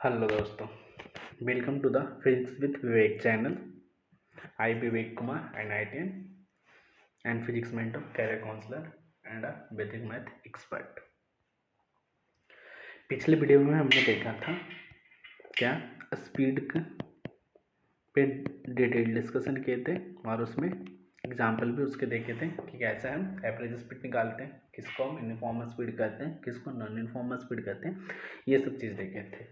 Hello दोस्तों, welcome to the physics with Vivek channel. I Vivek Kumar and IITian and physics mentor, career counsellor and a Vedic math expert. पिछले video में हमने देखा था क्या स्पीड पे डिटेल डिस्कशन किए थे और उसमें एग्जाम्पल भी उसके देखे थे कि कैसे हम एवरेज स्पीड निकालते हैं, किसको हम यूनिफॉर्म स्पीड कहते हैं, किसको नॉन यूनिफॉर्म स्पीड कहते हैं, ये सब चीज़ देखे थे।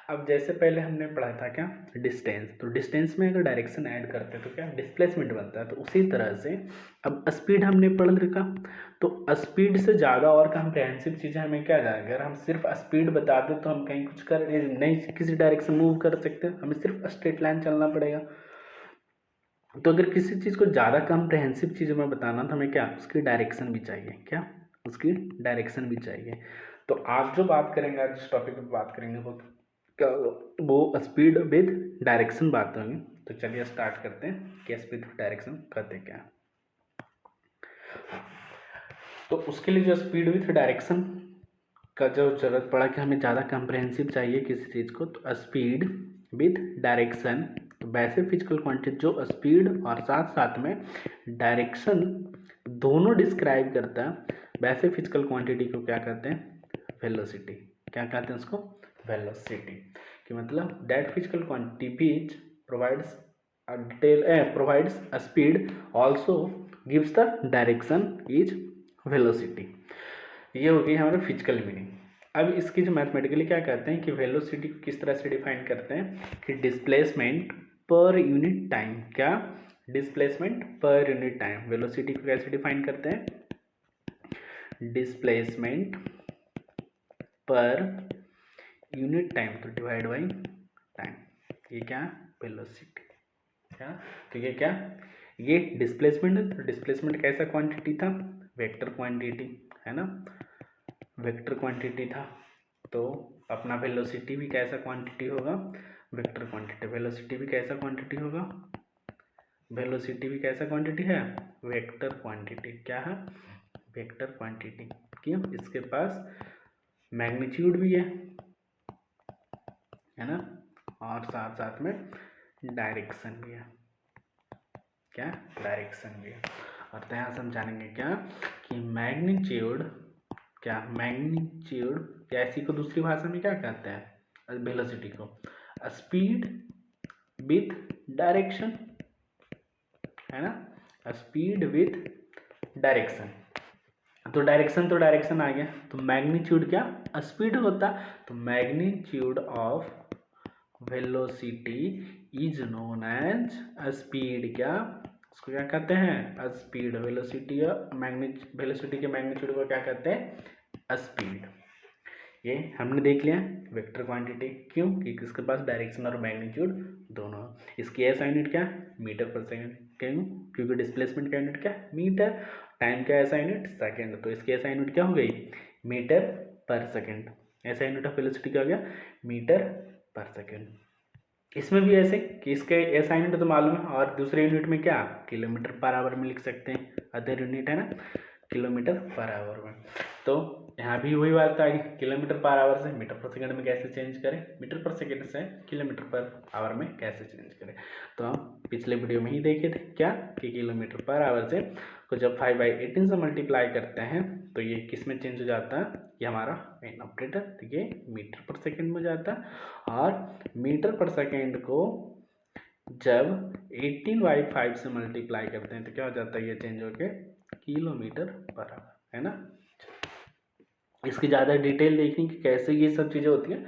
अब जैसे पहले हमने पढ़ा था क्या डिस्टेंस, तो डिस्टेंस में अगर डायरेक्शन ऐड करते हैं तो क्या डिस्प्लेसमेंट बनता है। तो उसी तरह से अब स्पीड हमने पढ़ रखा, तो स्पीड से ज़्यादा और कॉम्प्रहेंसिव चीज़ें हमें क्या जाए, अगर हम सिर्फ स्पीड बता दें तो हम कहीं कुछ कर नहीं किसी डायरेक्शन मूव कर सकते, हमें सिर्फ स्ट्रेट लाइन चलना पड़ेगा। तो अगर किसी चीज़ को ज़्यादा कॉम्प्रहेंसिव चीज़ में बताना तो हमें क्या उसकी डायरेक्शन भी चाहिए, क्या उसकी डायरेक्शन भी चाहिए। तो आज जो बात करेंगे, आज जिस टॉपिक पे बात करेंगे वो स्पीड विद डायरेक्शन बात होगी। तो चलिए स्टार्ट करते हैं कि स्पीड विद डायरेक्शन कहते क्या है। तो उसके लिए जो स्पीड विथ डायरेक्शन का जो जरूरत पड़ा कि हमें ज़्यादा कॉम्प्रहेंसिव चाहिए किसी चीज़ को, तो स्पीड विथ डायरेक्शन, तो वैसे फिजिकल क्वांटिटी जो स्पीड और साथ साथ में डायरेक्शन दोनों डिस्क्राइब करता है, वैसे फिजिकल क्वांटिटी को क्या कहते हैं, वेलोसिटी। क्या कहते हैं उसको, वेलोसिटी। कि मतलब that physical quantity which provides provides a speed also gives the direction is velocity। ये हो गई हमारा फिजिकल मीनिंग। अब इसकी जो मैथमेटिकली क्या कहते हैं कि वेलोसिटी को किस तरह से डिफाइन करते हैं कि डिस्प्लेसमेंट पर यूनिट टाइम। क्या displacement per unit time, velocity को कैसे डिफाइन करते हैं, डिस्प्लेसमेंट पर यूनिट टाइम, तो डिवाइड बाई टाइम। ये क्या वेलोसिटी, क्या तो ये क्या ये डिस्प्लेसमेंट है। तो डिस्प्लेसमेंट कैसा क्वांटिटी था, वेक्टर क्वांटिटी है ना, वेक्टर क्वांटिटी था। तो अपना वेलोसिटी भी कैसा क्वांटिटी होगा, वेक्टर क्वांटिटी। वेलोसिटी भी कैसा क्वांटिटी होगा, वेलोसिटी भी कैसा क्वांटिटी है, वेक्टर क्वांटिटी। क्या है, वेक्टर क्वांटिटी। क्यों, इसके पास मैग्नीट्यूड भी है ना, और साथ साथ में डायरेक्शन भी है। क्या डायरेक्शन भी है। और तो यहाँ समझाएंगे क्या कि मैग्नीट्यूड, क्या मैग्नीट्यूड, या इसी को दूसरी भाषा में क्या कहते हैं, वेलोसिटी को स्पीड विथ डायरेक्शन, है ना, स्पीड विथ डायरेक्शन। तो डायरेक्शन आ गया, तो मैग्नीट्यूड क्या स्पीड होता, तो magnitude of velocity is known as speed. क्या उसको क्या कहते हैं, स्पीड। वेलोसिटी वेलोसिटी के मैग्नीट्यूड को क्या कहते हैं, स्पीड। ये हमने देख लिया वेक्टर क्वांटिटी। क्यों, कि किसके पास डायरेक्शन और मैग्नीट्यूड दोनों। इसकी एस यूनिट क्या, मीटर पर सेकेंड। क्यों, क्योंकि डिस्प्लेसमेंट का यूनिट क्या, मीटर। टाइम का ऐसा यूनिट सेकेंड, तो इसकी ऐसा यूनिट क्या हो गई, मीटर पर सेकेंड। ऐसा यूनिट ऑफ वेलोसिटी क्या हो गया, मीटर पर सेकेंड। इसमें भी ऐसे कि इसके ऐसा यूनिट तो मालूम है, और दूसरे यूनिट में क्या किलोमीटर पर आवर में लिख सकते हैं, अदर यूनिट है ना किलोमीटर पर आवर में। तो यहाँ भी वही बात आ गई, किलोमीटर पर आवर से मीटर पर सेकंड में कैसे चेंज करें, मीटर पर सेकंड से किलोमीटर पर आवर में कैसे चेंज करें। तो हम पिछले वीडियो में ही देखे थे क्या कि किलोमीटर पर आवर से को जब 5/18 से मल्टीप्लाई करते हैं तो ये किस में चेंज हो जाता है, ये हमारा मेन ऑपरेटर, तो ये मीटर पर सेकेंड में जाता है। और मीटर पर सेकेंड को जब 18/5 से मल्टीप्लाई करते हैं तो क्या हो जाता है, ये चेंज होके किलोमीटर पर आवर, है ना। इसकी ज़्यादा डिटेल देखनी कि कैसे ये सब चीज़ें होती हैं,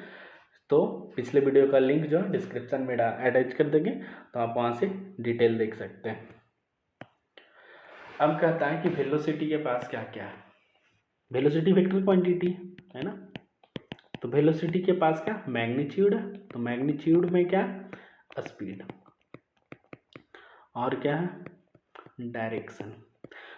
तो पिछले वीडियो का लिंक जो है डिस्क्रिप्शन में अटैच कर देंगे, तो आप वहाँ से डिटेल देख सकते हैं। अब कहता है कि वेलोसिटी के पास क्या क्या है, वेलोसिटी वेक्टर क्वांटिटी है ना। तो वेलोसिटी के पास क्या मैग्नीट्यूड है, तो मैग्नीट्यूड में क्या स्पीड, और क्या है डायरेक्शन।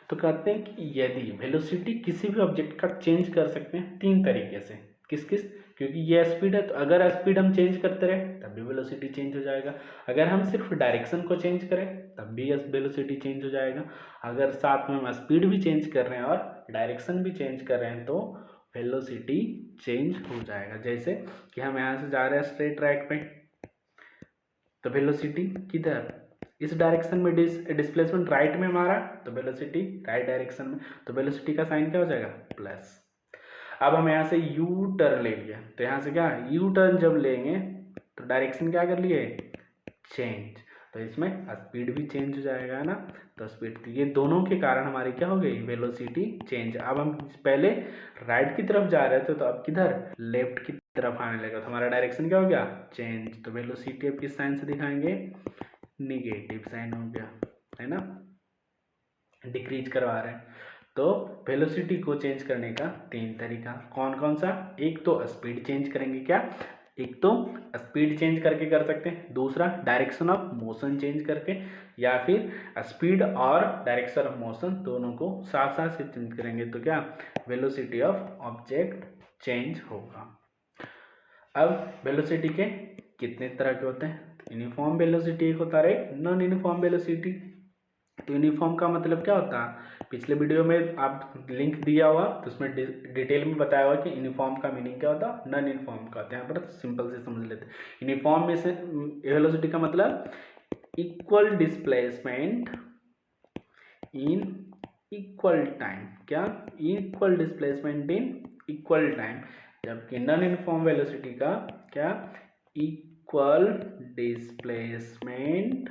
तो कहते हैं कि यदि वेलोसिटी किसी भी ऑब्जेक्ट का चेंज कर सकते हैं तीन तरीके से, किस किस, क्योंकि ये स्पीड है तो अगर स्पीड हम चेंज करते रहे तब भी वेलोसिटी चेंज हो जाएगा, अगर हम सिर्फ डायरेक्शन को चेंज करें तब भी वेलोसिटी चेंज हो जाएगा, अगर साथ में हम स्पीड भी चेंज कर रहे हैं और डायरेक्शन भी चेंज कर रहे हैं तो वेलोसिटी चेंज हो जाएगा। जैसे कि हम यहाँ से जा रहे हैं स्ट्रेट ट्रैक पे, तो वेलोसिटी किधर, इस डायरेक्शन में डिस्प्लेसमेंट राइट में हमारा, तो वेलोसिटी राइट डायरेक्शन में, तो वेलोसिटी का साइन क्या हो जाएगा, प्लस। अब हम यहाँ से यू टर्न ले लिए, तो यहाँ से क्या यू टर्न जब लेंगे तो डायरेक्शन क्या कर लिए, चेंज, तो इसमें स्पीड भी चेंज हो जाएगा, है ना। तो स्पीड, तो ये दोनों के कारण हमारी क्या हो गई, वेलोसिटी चेंज। अब हम पहले राइट की तरफ जा रहे थे, तो अब किधर, लेफ्ट की तरफ आने लगा, तो हमारा डायरेक्शन क्या हो गया, चेंज। तो वेलोसिटी अब किस साइन से दिखाएंगे, निगेटिव साइन हो गया, है ना, डिक्रीज करवा रहे हैं। तो वेलोसिटी को चेंज करने का 3 तरीका, कौन कौन सा, एक तो स्पीड चेंज करेंगे, क्या, एक तो स्पीड चेंज करके कर सकते हैं, दूसरा डायरेक्शन ऑफ मोशन चेंज करके, या फिर स्पीड और डायरेक्शन ऑफ मोशन दोनों को साथ साथ से चेंज करेंगे, तो क्या वेलोसिटी ऑफ ऑब्जेक्ट चेंज होगा। अब वेलोसिटी के कितने तरह के होते हैं, यूनिफॉर्म वेलोसिटी एक होता है, नॉन यूनिफॉर्म वेलोसिटी। तो यूनिफॉर्म का मतलब क्या होता है, पिछले वीडियो में आप लिंक दिया हुआ, तो उसमें डिटेल में बताया हुआ कि यूनिफॉर्म का मीनिंग क्या होता है, नॉन यूनिफॉर्म का होता है। यहाँ पर सिंपल से समझ लेते हैं। यूनिफॉर्म में से वेलोसिटी का मतलब equal displacement in equal time, क्या, equal displacement in equal time, जबकि नॉन यूनिफॉर्म वेलोसिटी का क्या, इक्वल डिस्प्लेसमेंट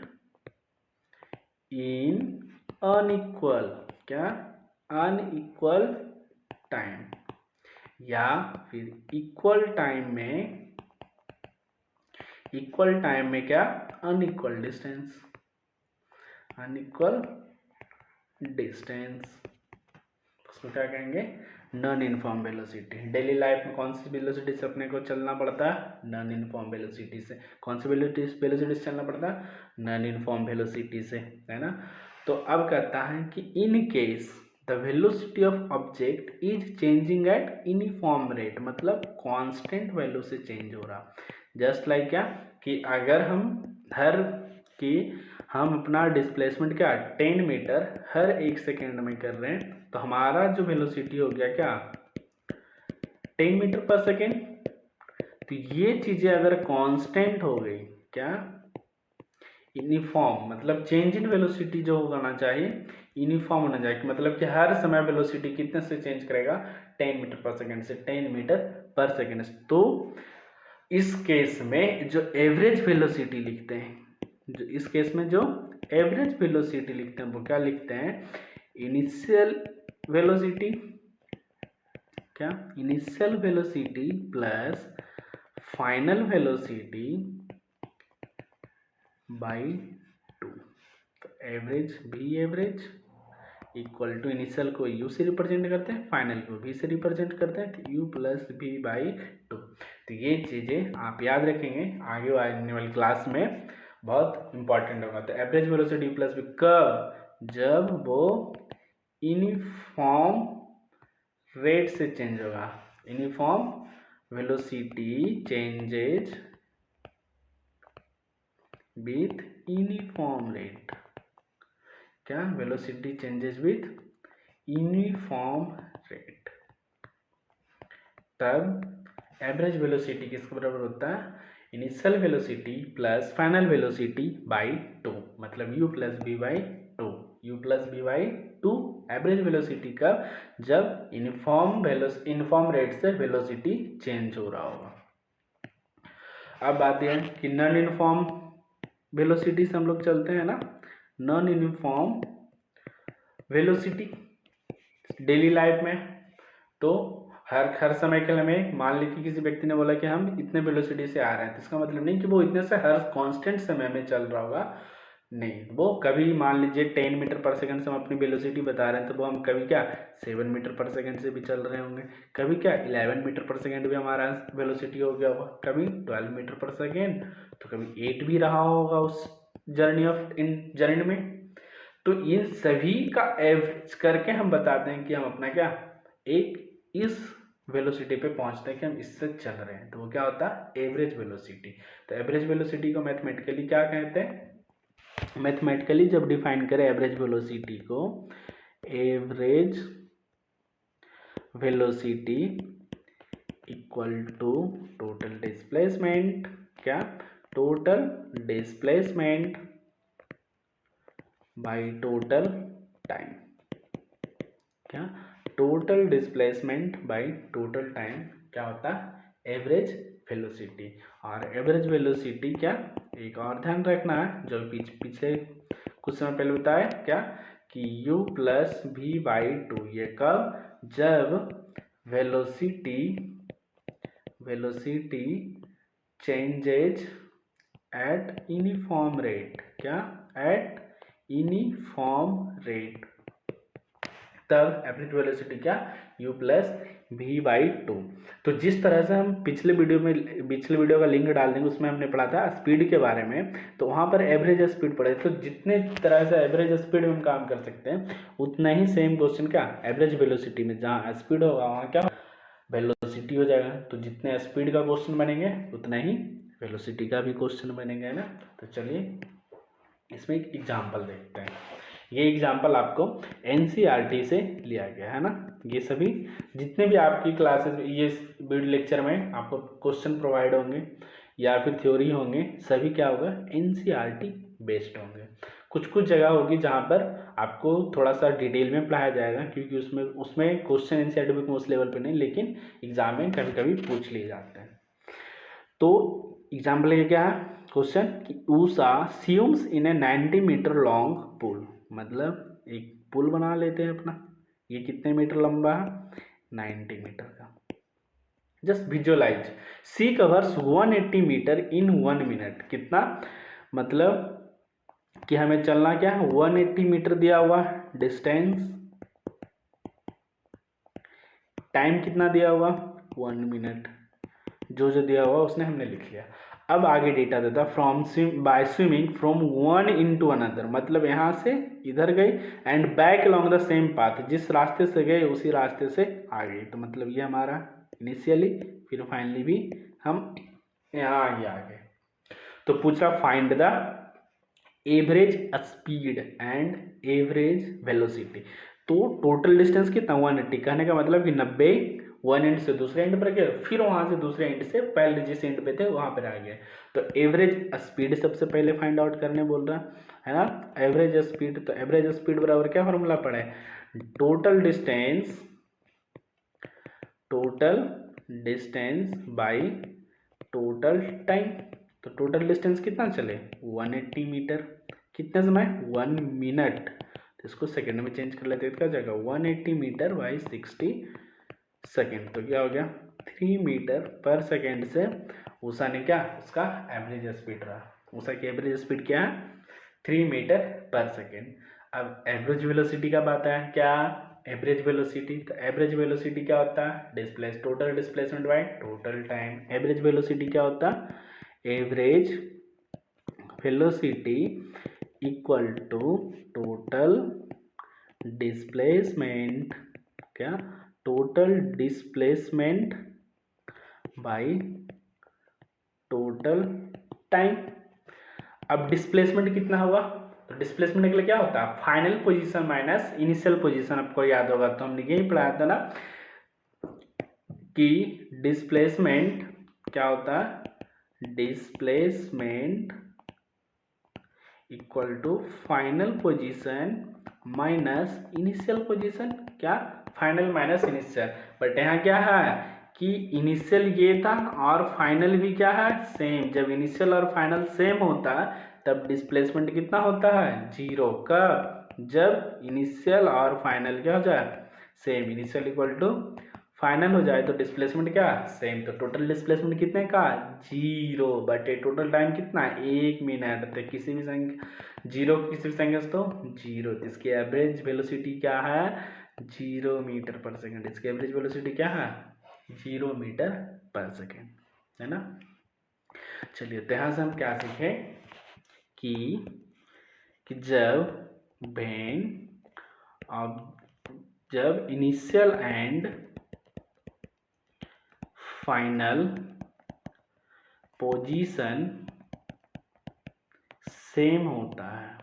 इन अनइक्वल, क्या, अनइक्वल टाइम, या फिर इक्वल टाइम में क्या, अनइक्वल डिस्टेंस, अनइक्वल डिस्टेंस, उसको क्या कहेंगे, non uniform velocity. Daily life में कौन सी वेलोसिटी से अपने को चलना पड़ता है, नॉन यूनिफॉर्म वेलोसिटी से। कौन सी वेलोसिटी से चलना पड़ता है, नॉन यूनिफॉर्म वेलोसिटी से, है ना। तो अब कहता है कि in case the velocity of object is changing eight uniform rate, मतलब कांस्टेंट वैल्यू से चेंज हो रहा। जस्ट लाइक क्या, कि अगर हम अपना डिस्प्लेसमेंट क्या 10 मीटर हर 1 सेकेंड में कर रहे हैं, तो हमारा जो वेलोसिटी हो गया क्या 10 मीटर पर सेकेंड। तो ये चीजें अगर कांस्टेंट हो गई, क्या, यूनिफॉर्म, मतलब चेंज इन वेलोसिटी जो होना चाहिए यूनिफॉर्म होना चाहिए, मतलब कि हर समय वेलोसिटी कितने से चेंज करेगा, 10 मीटर पर सेकेंड से 10 मीटर पर सेकेंड। तो इस केस में जो एवरेज वेलोसिटी लिखते हैं, इस केस में जो एवरेज वेलोसिटी लिखते हैं वो क्या लिखते हैं, इनिशियल वेलोसिटी, क्या, initial velocity plus final velocity by 2। तो एवरेज, भी एवरेज इक्वल टू, इनिशियल को यू से रिप्रेजेंट करते हैं, फाइनल को भी से रिप्रेजेंट करते हैं, तो यू प्लस भी बाई 2। तो ये चीज़ें आप याद रखेंगे, आगे आने वाली क्लास में बहुत इंपॉर्टेंट होगा। तो एवरेज वेलोसिटी प्लस भी कब, जब वो यूनिफॉर्म रेट से चेंज होगा, uniform velocity changes with uniform rate, क्या, velocity changes with uniform rate, तब एवरेज वेलोसिटी किसके बराबर होता है, initial velocity plus final velocity by 2, मतलब u plus v by 2, u plus v by 2 average velocity का, जब यूनिफॉर्म रेट से वेलोसिटी चेंज हो रहा होगा। अब बात यह है कि नॉन यूनिफॉर्म वेलोसिटी से हम लोग चलते हैं ना, non uniform velocity daily life में, तो हर समय के लिए हमें, मान लीजिए किसी व्यक्ति ने बोला कि हम इतने वेलोसिटी से आ रहे हैं, तो इसका मतलब नहीं कि वो इतने से हर कांस्टेंट समय में चल रहा होगा, नहीं, वो कभी मान लीजिए 10 मीटर पर सेकंड से हम अपनी वेलोसिटी बता रहे हैं, तो वो हम कभी क्या 7 मीटर पर सेकंड से भी चल रहे होंगे, कभी क्या 11 मीटर पर सेकंड भी हमारा वेलोसिटी हो गया होगा, कभी 12 मीटर पर सेकेंड, तो कभी 8 भी रहा होगा उस जर्नी में। तो इन सभी का एवरेज करके हम बताते हैं कि हम अपना क्या एक इस वेलोसिटी पे पहुंचते हैं कि हम इससे चल रहे हैं, तो वो क्या होता है एवरेज वेलोसिटी। तो एवरेज वेलोसिटी को मैथमेटिकली क्या कहते हैं, मैथमेटिकली जब डिफाइन करें एवरेज वेलोसिटी को, average velocity equal to total displacement, क्या, total displacement by total time, क्या, total displacement by total time क्या होता है, एवरेज वेलोसिटी। और एवरेज वेलोसिटी क्या, एक और ध्यान रखना है जो पिछले कुछ समय पहले बताया, क्या कि u plus v by two, ये कब, जब velocity changes at uniform rate, क्या, एट यूनिफॉर्म रेट, तब एवरेज वेलोसिटी क्या, u plus v by two. तो जिस तरह से हम पिछले वीडियो का लिंक डाल देंगे, उसमें हमने पढ़ा था स्पीड के बारे में, तो वहाँ पर एवरेज स्पीड पढ़े, तो जितने तरह से एवरेज स्पीड में हम काम कर सकते हैं, उतना ही सेम क्वेश्चन क्या, एवरेज वेलोसिटी में जहाँ स्पीड होगा वहाँ क्या वेलोसिटी हो जाएगा। तो जितने स्पीड का क्वेश्चन बनेंगे उतना ही वेलोसिटी का भी क्वेश्चन बनेंगे, है ना। तो चलिए इसमें एक एग्जाम्पल देखते हैं। ये एग्जाम्पल आपको एनसीईआरटी से लिया गया है ना। ये सभी जितने भी आपकी क्लासेस ये वीडियो लेक्चर में आपको क्वेश्चन प्रोवाइड होंगे या फिर थ्योरी होंगे, सभी क्या होगा, एनसीईआरटी बेस्ड होंगे। कुछ कुछ जगह होगी जहाँ पर आपको थोड़ा सा डिटेल में पढ़ाया जाएगा, क्योंकि उसमें क्वेश्चन एनसीईआरटी बुक में उस लेवल पे नहीं, लेकिन एग्जाम में कभी कभी पूछ लिए जाते हैं। तो एग्जाम्पल ये क्या है क्वेश्चन कि Usha swims in a 90 metre long pool, मतलब एक पुल बना लेते हैं अपना, ये कितने मीटर लंबा है, 90 मीटर का। जस्ट विजुअलाइज, सी कवर्स 180 मीटर इन 1 मिनट, कितना, मतलब कि हमें चलना क्या है, 180 मीटर दिया हुआ डिस्टेंस, टाइम कितना दिया हुआ 1 मिनट, जो दिया हुआ उसने हमने लिख लिया। अब आगे डेटा देता from by swimming from one into another, मतलब यहाँ से इधर गई and back along the same path, जिस रास्ते से गए उसी रास्ते से आ गई। तो मतलब ये हमारा इनिशियली, फिर फाइनली भी हम यहाँ ही आ गए। तो पूछा find the average speed and average velocity. तो टोटल डिस्टेंस कितना 180, कहने का मतलब कि 90 वन एंड से दूसरे एंड पर गए, फिर वहां से दूसरे एंड से पहले जिस एंड पे थे वहां पर आ गए। तो एवरेज स्पीड सबसे पहले फाइंड आउट करने बोल रहा है ना, एवरेज स्पीड। तो एवरेज स्पीड बराबर क्या फॉर्मूला पड़ा है, total distance by total time. तो टोटल डिस्टेंस कितना चले 180 मीटर, कितने समय 1 मिनट। तो इसको सेकंड में चेंज कर लेते हैं, क्या जाएगा 180 मीटर बाई 60 सेकेंड। तो क्या हो गया 3 मीटर पर सेकेंड से ऊषा ने क्या उसका एवरेज स्पीड रहा, ऊषा की एवरेज स्पीड क्या है 3 मीटर पर सेकेंड। अब एवरेज वेलोसिटी का बात है, क्या एवरेज वेलोसिटी, तो एवरेज वेलोसिटी क्या होता है total displacement by total time. Average velocity क्या होता है, average velocity equal to total displacement, क्या total displacement by total time. अब डिस्प्लेसमेंट कितना हुआ, तो डिस्प्लेसमेंट के लिए क्या होता है final position minus initial position. आपको याद होगा तो हमने यही पढ़ाया था ना कि डिस्प्लेसमेंट क्या होता है, displacement equal to final position minus initial position, क्या फाइनल माइनस इनिशियल। बट यहाँ क्या है कि इनिशियल ये था और फाइनल भी क्या है सेम। जब इनिशियल और फाइनल सेम होता है तब डिस्प्लेसमेंट कितना होता है 0 का, जब इनिशियल और फाइनल क्या हो जाए same, initial equal to final हो जाए तो डिस्प्लेसमेंट क्या सेम। तो टोटल डिस्प्लेसमेंट कितने का 0 बटे टोटल टाइम कितना 1 मिनट। तो किसी भी संख्या 0 किसी भी संख्या से तो 0, इसकी एवरेज वेलोसिटी क्या है 0 मीटर पर सेकेंड। इसकी एवरेज वेलोसिटी क्या है 0 मीटर पर सेकेंड, है ना। चलिए तो यहाँ से हम क्या सीखे कि जब initial and final position same होता है,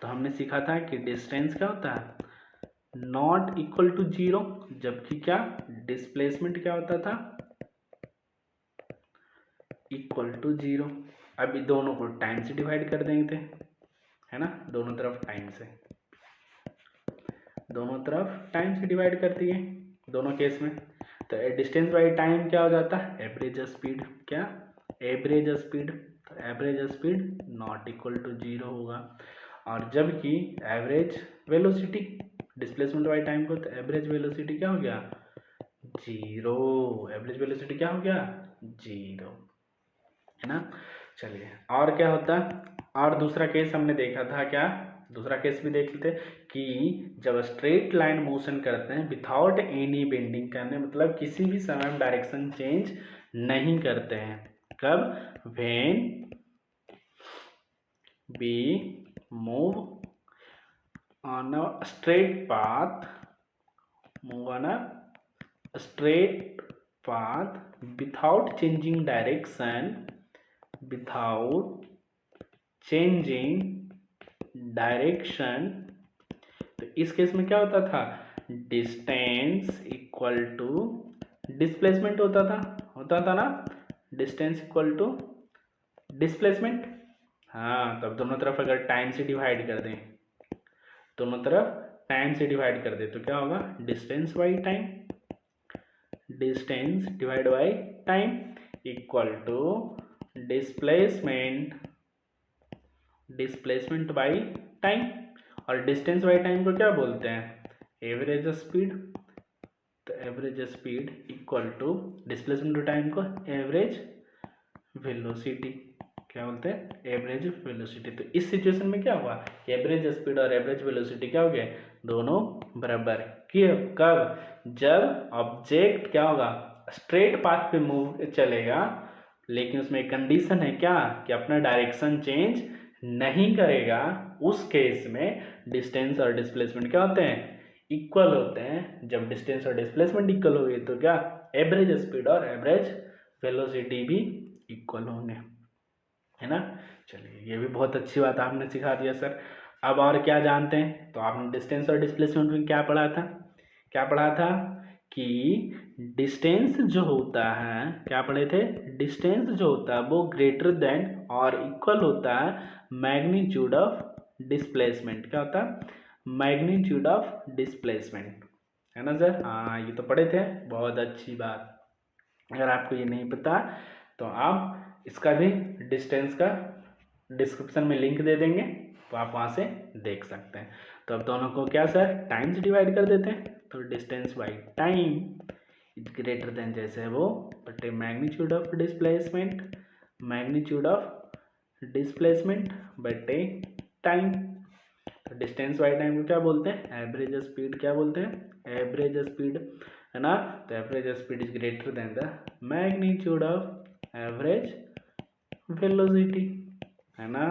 तो हमने सीखा था कि डिस्टेंस क्या होता है नॉट इक्वल टू 0, जबकि क्या डिस्प्लेसमेंट क्या होता था इक्वल टू 0। अब दोनों को टाइम से डिवाइड कर देंगे, है ना, दोनों तरफ टाइम से, दोनों तरफ टाइम से डिवाइड कर दिए दोनों केस में। तो डिस्टेंस बाई टाइम क्या हो जाता है, एवरेज स्पीड। क्या, एवरेज स्पीड। तो average speed not equal to 0 होगा। और जबकि average velocity, displacement by time को, तो एवरेज वेलोसिटी क्या हो गया, 0। एवरेज वेलोसिटी क्या हो गया, 0, है ना। चलिए और क्या होता है, और दूसरा केस हमने देखा था, क्या, दूसरा केस भी देख लेते कि जब स्ट्रेट लाइन मोशन करते हैं विथआउट एनी बेंडिंग करने, मतलब किसी भी समय हम डायरेक्शन चेंज नहीं करते हैं। कब, when we move on a straight path, move on a straight path without changing direction, without changing direction। तो इस केस में क्या होता था, डिस्टेंस इक्वल टू डिस्प्लेसमेंट होता था ना, डिस्टेंस इक्वल टू डिस्प्लेसमेंट। हाँ, तब दोनों तरफ अगर टाइम से डिवाइड कर दें, दोनों तरफ टाइम से डिवाइड कर दे तो क्या होगा, distance by time, distance divide by time equal to displacement, displacement by time. और डिस्टेंस बाई टाइम को क्या बोलते हैं, एवरेज स्पीड। तो average speed equal to displacement to time को एवरेज वेलोसिटी, क्या बोलते हैं, एवरेज वेलोसिटी। तो इस सिचुएशन में क्या हुआ, एवरेज स्पीड और एवरेज वेलोसिटी क्या हो गए, दोनों बराबर। कब, जब ऑब्जेक्ट क्या होगा, स्ट्रेट पाथ पे मूव चलेगा, लेकिन उसमें एक कंडीशन है क्या, कि अपना डायरेक्शन चेंज नहीं करेगा। उस केस में डिस्टेंस और डिस्प्लेसमेंट क्या होते हैं, इक्वल होते हैं। जब डिस्टेंस और डिस्प्लेसमेंट इक्वल हो गए तो क्या, एवरेज स्पीड और एवरेज वेलोसिटी भी इक्वल होंगे, है ना। चलिए ये भी बहुत अच्छी बात आपने सिखा दिया सर। अब और क्या जानते हैं, तो आपने डिस्टेंस और डिस्प्लेसमेंट में क्या पढ़ा था, क्या पढ़ा था कि डिस्टेंस जो होता है, क्या पढ़े थे, डिस्टेंस जो होता है वो ग्रेटर देन और इक्वल होता है मैग्नीट्यूड ऑफ डिस्प्लेसमेंट। क्या होता है, मैग्नीट्यूड ऑफ डिस्प्लेसमेंट, है ना सर। हाँ ये तो पढ़े थे, बहुत अच्छी बात। अगर आपको ये नहीं पता तो आप इसका भी डिस्टेंस का डिस्क्रिप्शन में लिंक दे देंगे, तो आप वहाँ से देख सकते हैं। तो अब दोनों को क्या सर, टाइम से डिवाइड कर देते हैं। तो distance by time is greater than, जैसे वो बटे magnitude of displacement, magnitude of displacement बटे टाइम। तो डिस्टेंस बाई टाइम को क्या बोलते हैं, एवरेज स्पीड। क्या बोलते हैं, एवरेज स्पीड, है ना। तो average speed is greater than the magnitude of average velocity, है ना।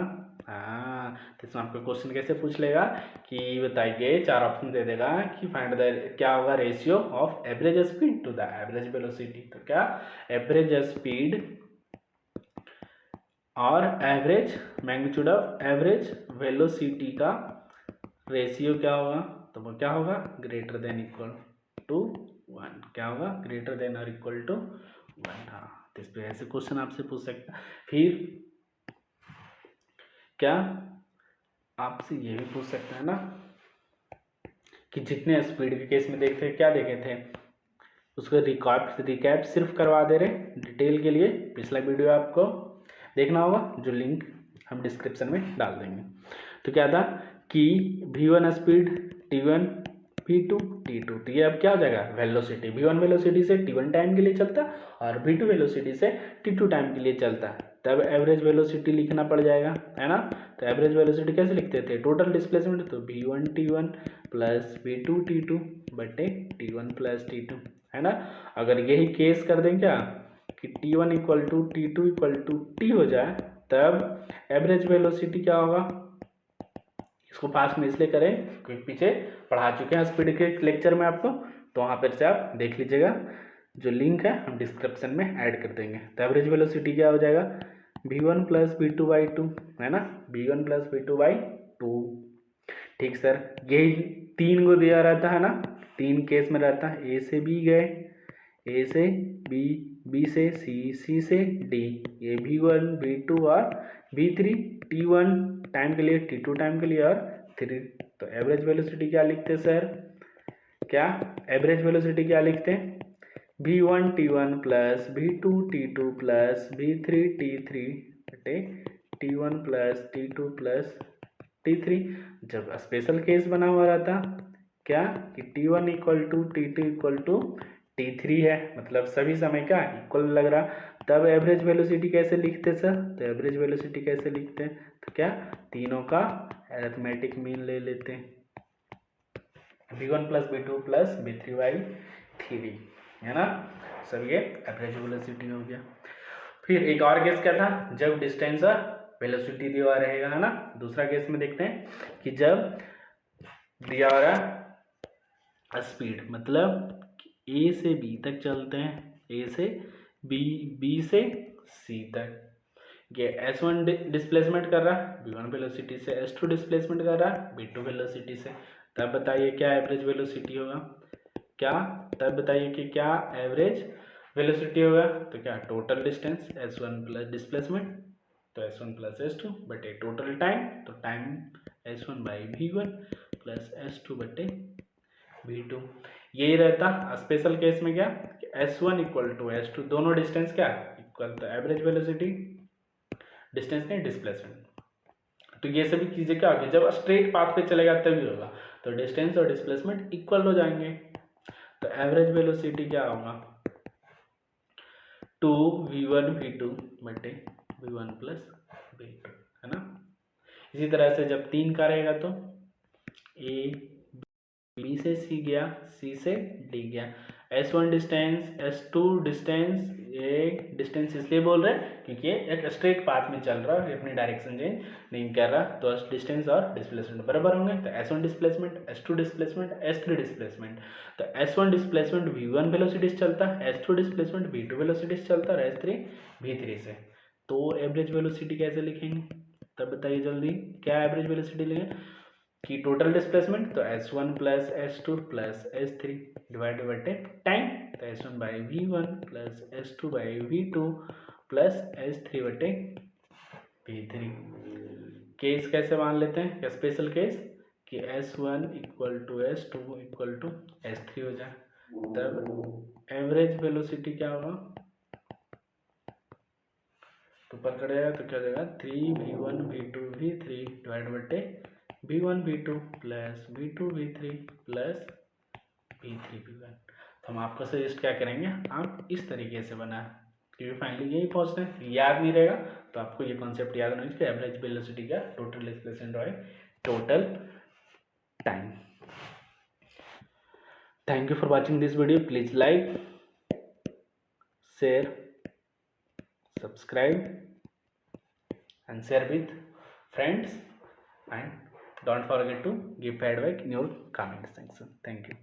हाँ, तो इसमें आपको क्वेश्चन कैसे पूछ लेगा कि बताइए, चार ऑप्शन दे देगा कि फाइंड द, क्या होगा, ratio of average speed to the average velocity. तो क्या, एवरेज स्पीड और average magnitude of average velocity का रेशियो क्या होगा, तो वो क्या होगा, ग्रेटर देन इक्वल टू 1। क्या होगा, ग्रेटर देन और इक्वल टू 1। हाँ, तो इस पे ऐसे क्वेश्चन आपसे पूछ सकता है। फिर क्या आपसे ये भी पूछ सकता है ना कि जितने स्पीड के केस में देखते हैं, क्या देखे थे, उसको रिकैप सिर्फ करवा दे रहे डिटेल के लिए। पिछला वीडियो आपको देखना होगा, जो लिंक हम डिस्क्रिप्शन में डाल देंगे। तो क्या था कि v1 speed, t1 v2 t2, तो ये अब क्या हो जाएगा, वेलोसिटी। v1 वेलोसिटी से t1 टाइम के लिए चलता और v2 वेलोसिटी से t2 टाइम के लिए चलता, तब एवरेज वेलोसिटी लिखना पड़ जाएगा, है ना। तो एवरेज वेलोसिटी कैसे लिखते थे, टोटल डिस्प्लेसमेंट, तो v1 t1 plus v2 t2 बटे t1 प्लस t2, है ना। अगर यही केस कर दें क्या कि t1 equal to t2 equal to t हो जाए, तब एवरेज वेलोसिटी क्या होगा। इसको पास में इसलिए करें क्योंकि पीछे पढ़ा चुके हैं स्पीड के लेक्चर में आपको, तो वहाँ पर से आप देख लीजिएगा, जो लिंक है हम डिस्क्रिप्शन में ऐड कर देंगे। तो एवरेज वेलोसिटी क्या हो जाएगा, v1 प्लस v2 बाई 2, है ना, v1 प्लस v2 बाई 2। ठीक सर, यही 3 को दिया रहता है ना, 3 केस में रहता है, ए से बी गए, ए से बी बी से सी से डी, ये V1 V2 और V3, T1 टाइम के लिए, T2 टाइम के लिए और 3। तो एवरेज वेलोसिटी क्या लिखते हैं सर? क्या एवरेज वेलोसिटी क्या लिखते हैं? V1 T1 plus V2 T2 plus V3 T3 बटे T1 plus T2 plus T3। जब स्पेशल केस बना हुआ रहता क्या कि T1 equal to T2 equal to T3 है, मतलब सभी समय क्या इक्वल लग रहा, तब एवरेज वेलोसिटी कैसे लिखते सर? तो एवरेज वेलोसिटी कैसे लिखते हैं? तो क्या तीनों का अरिथमेटिक मीन ले लेते हैं, V1 plus V2 plus V3/3, है ना। सब ये एवरेज वेलोसिटी हो गया। फिर एक और केस क्या था, जब डिस्टेंस और वेलोसिटी दिया रहेगा, है ना। दूसरा केस में देखते हैं कि जब दिया हो रहा स्पीड, मतलब ए से बी तक चलते हैं, ए से बी से सी तक, ये S1 डिस्प्लेसमेंट कर रहा है V1 वेलोसिटी से, S2 डिस्प्लेसमेंट कर रहा है V2 वेलोसिटी से, तब बताइए क्या एवरेज वेलोसिटी होगा? क्या तब बताइए कि क्या एवरेज वेलोसिटी होगा? तो क्या total distance S1 plus displacement, तो S1 प्लस S2 बटे टोटल टाइम, तो time S1 by V1 plus S2 बटे V2। यही रहता स्पेशल केस में क्या कि S1 इक्वल टू S2, दोनों डिस्टेंस क्या इक्वल, तो एवरेज वेलोसिटी डिस्टेंस नहीं डिस्प्लेसमेंट। तो ये सभी चीज़ें क्या होगी, जब स्ट्रेट पाथ पे चलेगा तभी होगा, तो डिस्टेंस और डिस्प्लेसमेंट इक्वल हो जाएंगे। तो एवरेज वेलोसिटी क्या होगा? 2v1 v2 बटे v1 प्लस v2, है ना। इसी तरह से जब 3 का रहेगा तो ए बी से सी गया, सी से डी गया, S1 डिस्टेंस, S2 डिस्टेंस, ये डिस्टेंस इसलिए बोल रहे हैं क्योंकि ये एक स्ट्रेट पाथ में चल रहा है, अपनी डायरेक्शन चेंज नहीं कर रहा, तो डिस्टेंस और डिस्प्लेसमेंट बराबर होंगे। तो S1 displacement, S2 displacement, S3 displacement, तो S1 डिस्प्लेसमेंट V1 वेलोसिटी से चलता है, S2 डिस्प्लेसमेंट V2 वेलोसिटी से चलता है, S3 V3 से। तो एवरेज वेलोसिटी कैसे लिखेंगे तब बताइए जल्दी, क्या एवरेज वेलोसिटी लिखेंगे कि टोटल डिस्प्लेसमेंट, तो S1 plus S2 plus S3 divide बटे टाइम, तो S1 by V1 plus S2 by V2 plus S3 बटे V3। केस कैसे मान लेते हैं, स्पेशल केस कि S1 equal to S2 equal to S3 हो जाए, तब एवरेज वेलोसिटी क्या होगा, तो ऊपर कर जाएगा तो क्या हो जाएगा 3v1 v2 v3 डिवाइड बटे v1 v2 plus v2 v3 plus v3 v1। तो हम आपको सजेस्ट क्या करेंगे, आप इस तरीके से बनाएं, क्योंकि फाइनली यही पहुंचना है, याद नहीं रहेगा तो आपको ये कॉन्सेप्ट याद होना चाहिए, एवरेज वेलोसिटी का टोटल डिस्प्लेसमेंट और total time. Thank you for watching this video, please like, share, subscribe and share with friends, and don't forget to give feedback in your comment section. Thank you.